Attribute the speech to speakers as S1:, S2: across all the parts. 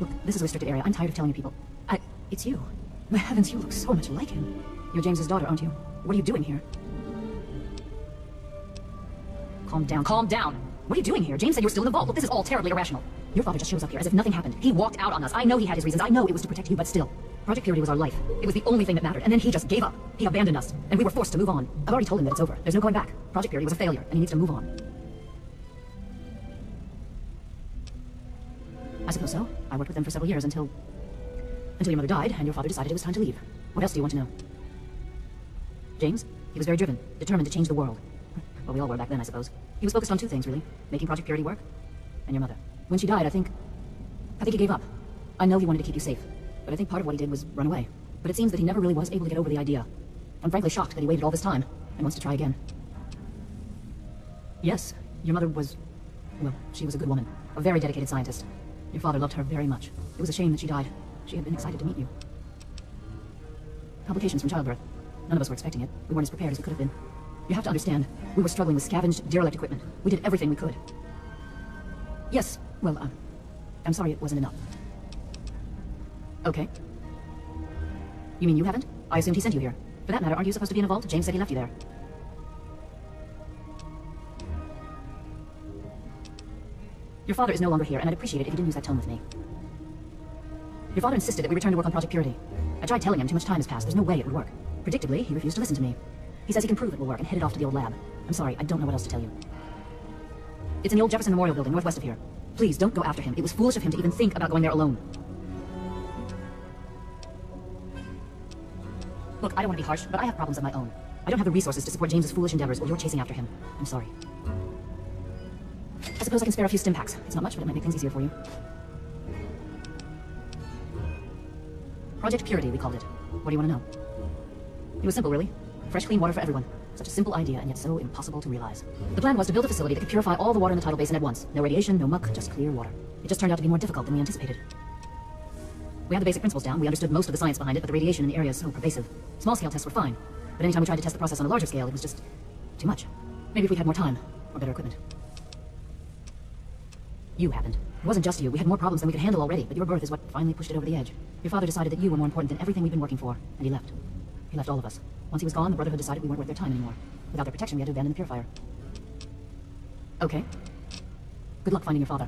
S1: Look, this is a restricted area. I'm tired of telling you people. It's you. My heavens, you look so much like him. You're James's daughter, aren't you? What are you doing here? Calm down, calm down. What are you doing here? James said you were still in the vault. Look, this is all terribly irrational. Your father just shows up here as if nothing happened. He walked out on us. I know he had his reasons. I know it was to protect you, but still. Project Purity was our life. It was the only thing that mattered, and then he just gave up. He abandoned us, and we were forced to move on. I've already told him that it's over. There's no going back. Project Purity was a failure, and he needs to move on. I suppose so. I worked with them for several years until your mother died, and your father decided it was time to leave. What else do you want to know? James? He was very driven, determined to change the world. Well, we all were back then, I suppose. He was focused on two things, really. Making Project Purity work, and your mother. When she died, I think he gave up. I know he wanted to keep you safe, but I think part of what he did was run away. But it seems that he never really was able to get over the idea. I'm frankly shocked that he waited all this time, and wants to try again. Yes, your mother was... well, she was a good woman. A very dedicated scientist. Your father loved her very much. It was a shame that she died. She had been excited to meet you. Complications from childbirth. None of us were expecting it. We weren't as prepared as we could have been. You have to understand, we were struggling with scavenged, derelict equipment. We did everything we could. Yes, well, I'm sorry it wasn't enough. Okay. You mean you haven't? I assumed he sent you here. For that matter, aren't you supposed to be in a vault? James said he left you there. Your father is no longer here, and I'd appreciate it if you didn't use that tone with me. Your father insisted that we return to work on Project Purity. I tried telling him too much time has passed. There's no way it would work. Predictably, he refused to listen to me. He says he can prove it will work and headed off to the old lab. I'm sorry, I don't know what else to tell you. It's in the old Jefferson Memorial Building, northwest of here. Please, don't go after him. It was foolish of him to even think about going there alone. Look, I don't want to be harsh, but I have problems of my own. I don't have the resources to support James's foolish endeavors while you're chasing after him. I'm sorry. I suppose I can spare a few stim packs. It's not much, but it might make things easier for you. Project Purity, we called it. What do you want to know? It was simple, really. Fresh, clean water for everyone. Such a simple idea, and yet so impossible to realize. The plan was to build a facility that could purify all the water in the tidal basin at once. No radiation, no muck, just clear water. It just turned out to be more difficult than we anticipated. We had the basic principles down, we understood most of the science behind it, but the radiation in the area is so pervasive. Small-scale tests were fine, but anytime we tried to test the process on a larger scale, it was just... too much. Maybe if we had more time, or better equipment. You happened. It wasn't just you, we had more problems than we could handle already, but your birth is what finally pushed it over the edge. Your father decided that you were more important than everything we've been working for, and he left. He left all of us. Once he was gone, the Brotherhood decided we weren't worth their time anymore. Without their protection, we had to abandon the purifier. Okay. Good luck finding your father.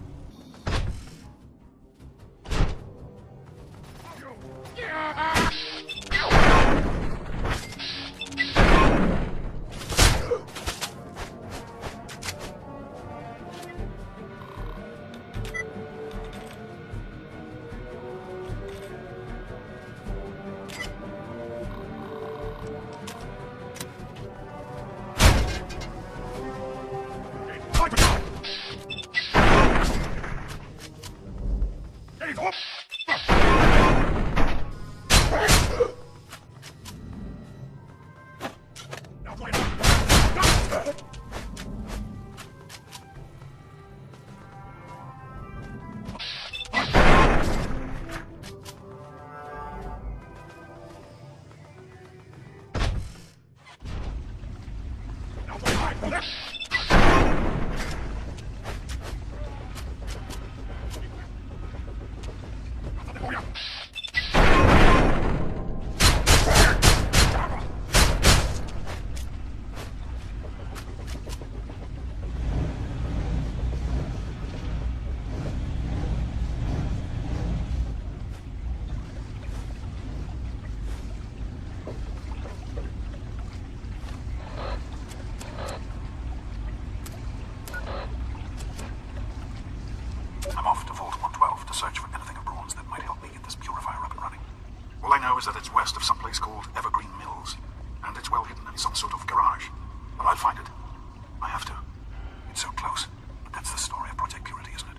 S2: Is that it's west of some place called Evergreen Mills, and it's well hidden in some sort of garage. But I'll find it. I have to. It's so close. But that's the story of Project Purity, isn't it?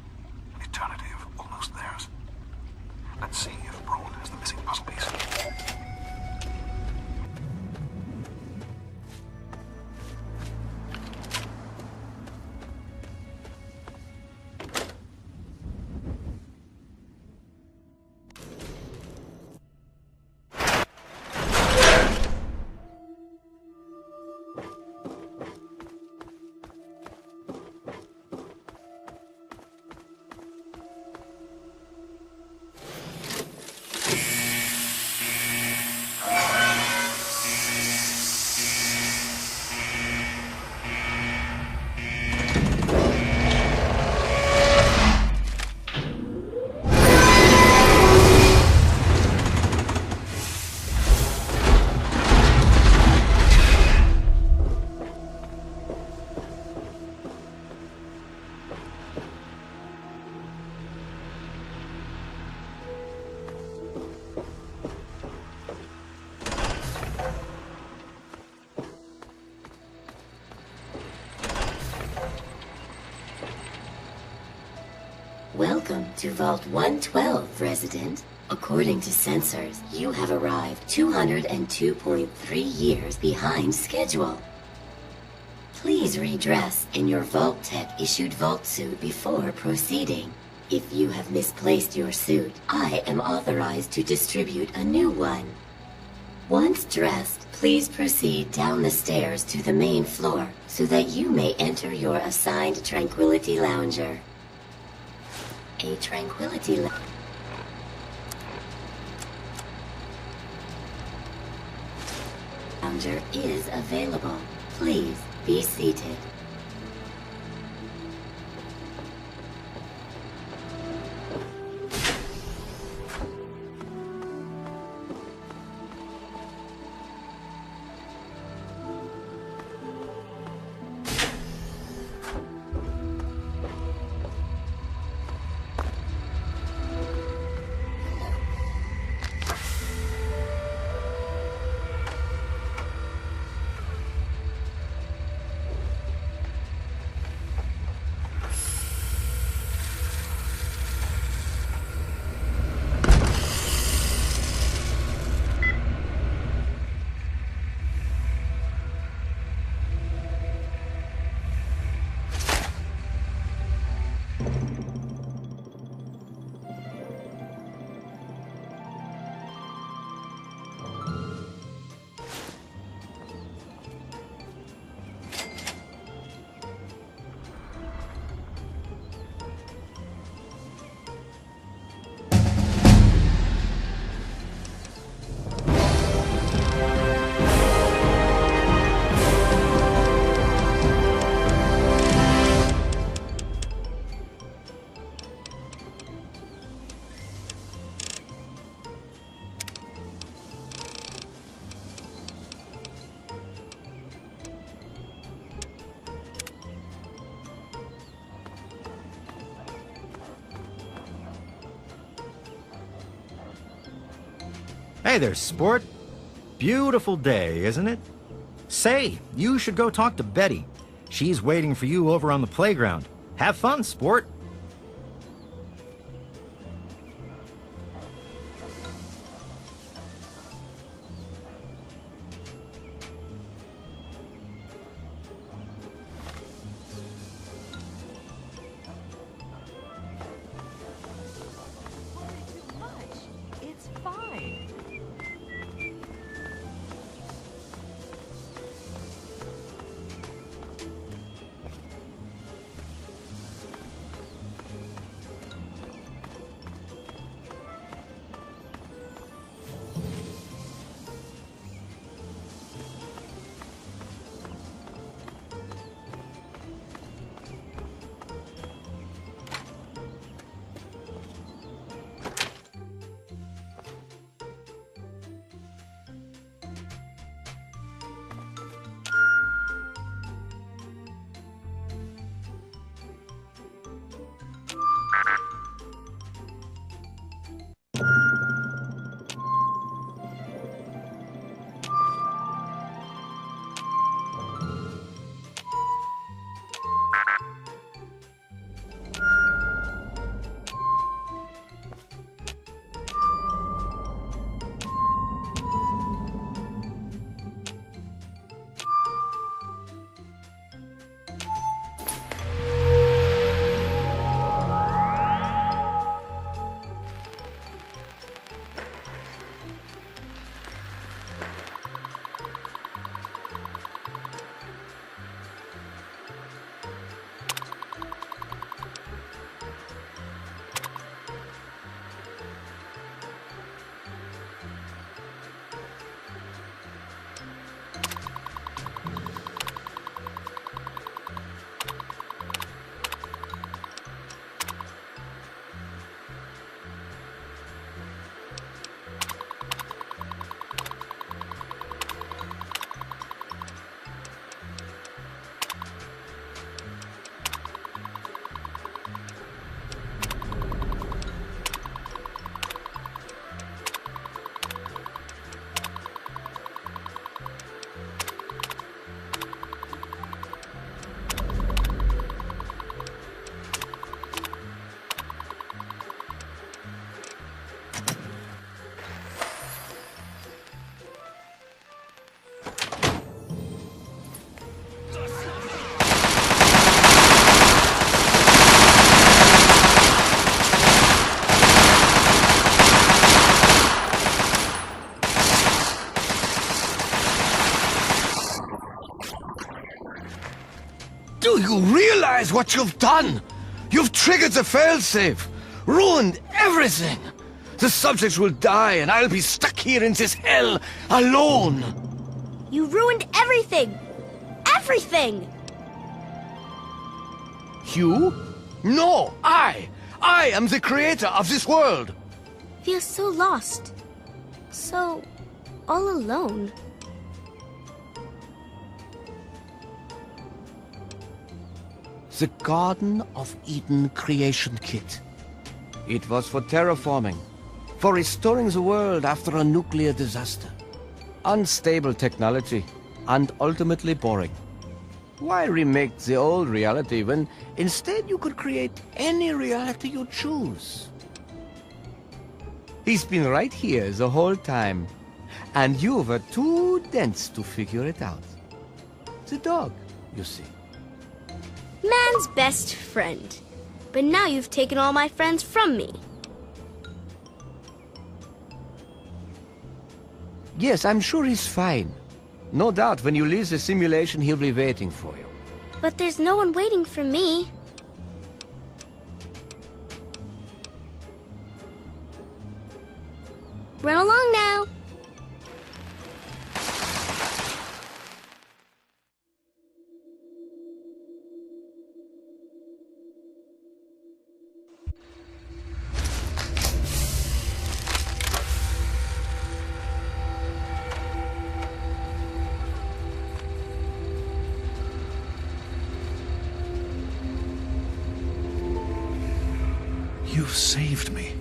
S2: An eternity of almost theirs. Let's see if Braun has the missing puzzle piece.
S3: to Vault 112, resident. According to sensors, you have arrived 202.3 years behind schedule. Please redress in your Vault Tech issued Vault suit before proceeding. If you have misplaced your suit, I am authorized to distribute a new one. Once dressed, please proceed down the stairs to the main floor so that you may enter your assigned Tranquility Lounger. A Tranquility Lounger is available. Please be seated.
S4: Hey there, sport. Beautiful day, isn't it? Say, you should go talk to Betty. She's waiting for you over on the playground. Have fun, sport.
S5: you realize what you've done? You've triggered the failsafe, ruined everything. The subjects will die, and I'll be stuck here in this hell, alone.
S6: You ruined everything! Everything!
S5: You? No, I am the creator of this world.
S6: Feel so lost. So... all alone.
S5: The Garden of Eden creation kit. It was for terraforming, for restoring the world after a nuclear disaster. Unstable technology, and ultimately boring. Why remake the old reality when instead you could create any reality you choose? He's been right here the whole time, and you were too dense to figure it out. The dog, you see.
S6: Man's best friend. But now you've taken all my friends from me.
S5: Yes, I'm sure he's fine. No doubt when you leave the simulation, he'll be waiting for you.
S6: But there's no one waiting for me. Run along now.
S2: You've saved me.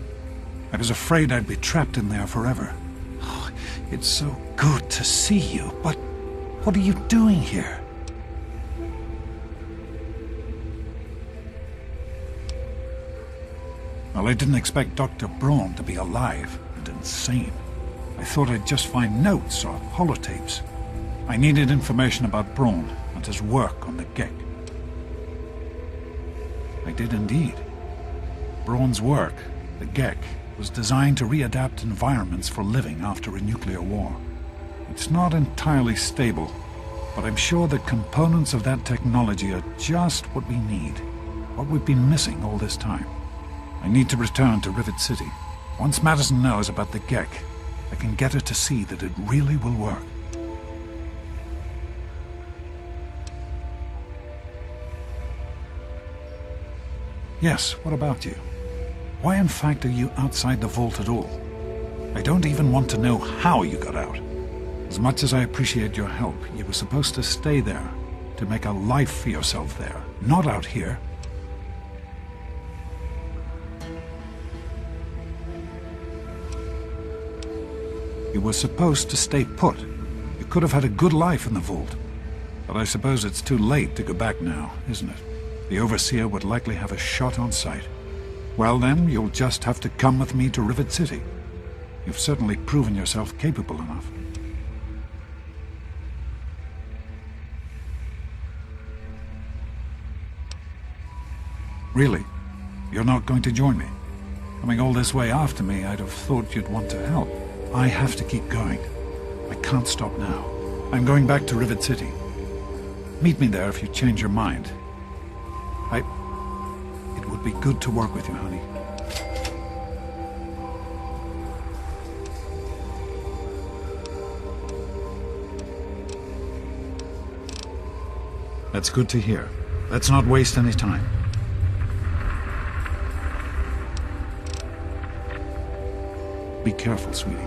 S2: I was afraid I'd be trapped in there forever. Oh, it's so good to see you, but what are you doing here? Well, I didn't expect Dr. Braun to be alive and insane. I thought I'd just find notes or holotapes. I needed information about Braun and his work on the Gek. I did indeed. Braun's work, the Gek, was designed to readapt environments for living after a nuclear war. It's not entirely stable, but I'm sure the components of that technology are just what we need, what we've been missing all this time. I need to return to Rivet City. Once Madison knows about the Gek, I can get her to see that it really will work. Yes, what about you? Why in fact are you outside the vault at all? I don't even want to know how you got out. As much as I appreciate your help, you were supposed to stay there, to make a life for yourself there, not out here. You were supposed to stay put. You could have had a good life in the vault. But I suppose it's too late to go back now, isn't it? The Overseer would likely have a shot on sight. Well then, you'll just have to come with me to Rivet City. You've certainly proven yourself capable enough. Really? You're not going to join me? Coming all this way after me, I'd have thought you'd want to help. I have to keep going. I can't stop now. I'm going back to Rivet City. Meet me there if you change your mind. It would be good to work with you, honey. That's good to hear. Let's not waste any time. Be careful, sweetie.